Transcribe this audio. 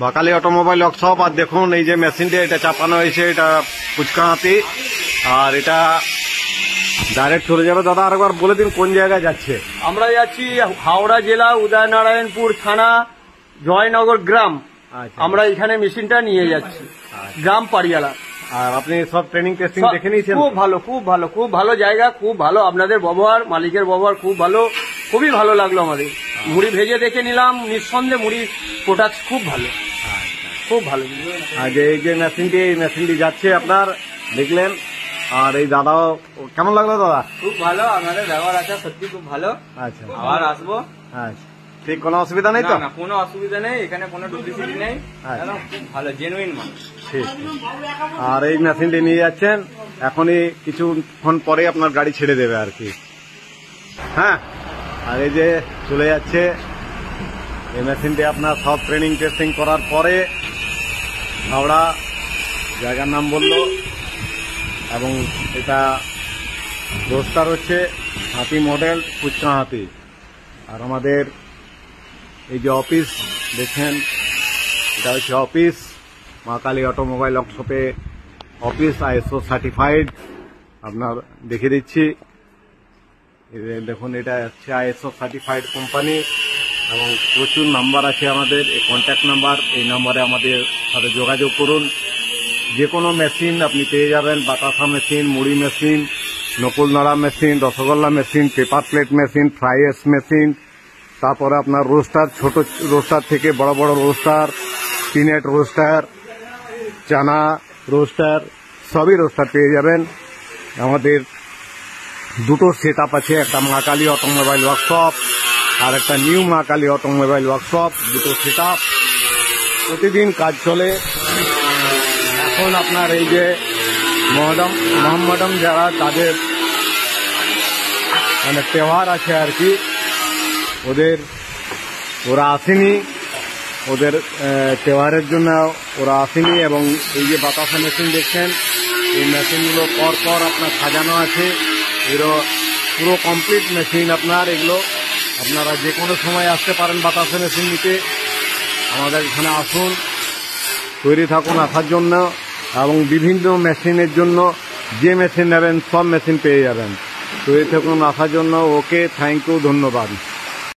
বাকালি automobile workshop. আর দেখুন এই যে মেশিনটা এটা চাপানো হয়েছে, এটা পুচকাহাতি, আর এটা ডাইরেক্ট চলে যাবে। দাদা আরেকবার বলে দিন কোন জায়গায় যাচ্ছে? আমরা যাচ্ছি হাওড়া জেলা উদয়নারায়ণপুর থানা জয়নগর গ্রাম। আমরা এখানে মেশিনটা নিয়ে যাচ্ছি গ্রাম পাড়িয়ালা। আর আপনি সব ট্রেনিং টেস্টিং দেখে নিয়েছেন? খুব ভালো, খুব ভালো, খুব ভালো জায়গা, খুব ভালো। আপনাদের ব্যবহার, মালিকের ব্যবহার খুব ভালো, খুবই ভালো লাগলো আমাদের। মুড়ি ভেজে দেখে নিলাম, নিঃসন্দেহে মুড়ি প্রোডাক্ট খুব ভালো, খুব ভালো। আর যে এই যে মেশিনটি যাচ্ছে আপনার দেখলেন, আর এই দাদাও কেমন লাগলো দাদা? খুব ভালো, আপনাদের ব্যবহার আছে সত্যি খুব ভালো। আচ্ছা, আবার আসবো। আচ্ছা, ঠিক, কোনো অসুবিধা নেই তো? না, কোনো অসুবিধা নেই, এখানে কোনো ডুপ্লিসিটি নেই, খুব ভালো জেনুইন মাল। ঠিক। আর এই মেশিনটি নিয়ে যাচ্ছেন, এখনই কিছুক্ষণ পরে আপনার গাড়ি ছেড়ে দেবে আর কি। হ্যাঁ, আর এই যে চলে যাচ্ছে এই মেশিনটি আপনার সব ট্রেনিং টেস্টিং করার পরে হাওড়া জায়গার নাম বললো, এবং এটা রোস্টার হচ্ছে হাতি মডেল পুচকা হাতি। আর আমাদের এই যে অফিস দেখছেন, এটা হচ্ছে অফিস মা কালী অটোমোবাইল ওয়ার্কশপে অফিস, ISO সার্টিফাইড। আপনার দেখিয়ে দিচ্ছি, দেখুন এটা হচ্ছে ISO সার্টিফাইড কোম্পানি, এবং প্রচুর নাম্বার আছে আমাদের, এই কন্ট্যাক্ট নাম্বার, এই নাম্বারে আমাদের সাথে যোগাযোগ করুন। যে কোনো মেশিন আপনি পেয়ে যাবেন, বাতাসা মেশিন, মুড়ি মেশিন, নকুল নাড়া machine, rasgulla machine, paper plate machine, fries machine, তারপরে আপনার রোস্টার, ছোট রোস্টার থেকে বড় বড় রোস্টার, পিনেট রোস্টার, চানা রোস্টার, সবই রোস্টার পেয়ে যাবেন। আমাদের দুটো সেট আপ আছে, একটা মা কালী অটোমোবাইল ওয়ার্কশপ আর একটা নিউ মা কালী অটোমোবাইল ওয়ার্কশপ, দুটো সেট আপ। প্রতিদিন কাজ চলে। এখন আপনার এই যে মোহাম্মদম যারা তাদের মানে তেওহার আছে আর কি, ওরা আসেনি, ওদের তেওহারের জন্য ওরা আসেনি। এবং এই যে বাতাসা মেশিন দেখছেন, এই মেশিনগুলো পর আপনার সাজানো আছে, এগুলো পুরো কমপ্লিট মেশিন আপনার। এগুলো আপনারা যে কোনো সময় আসতে পারেন বাতাসা মেশিন নিতে, আমাদের এখানে আসুন, তৈরি থাকুন আসার জন্য। এবং বিভিন্ন মেশিনের জন্য যে মেশিন নেবেন সব মেশিন পেয়ে যাবেন, তৈরি থাকুন আসার জন্য। ওকে, থ্যাংক ইউ, ধন্যবাদ।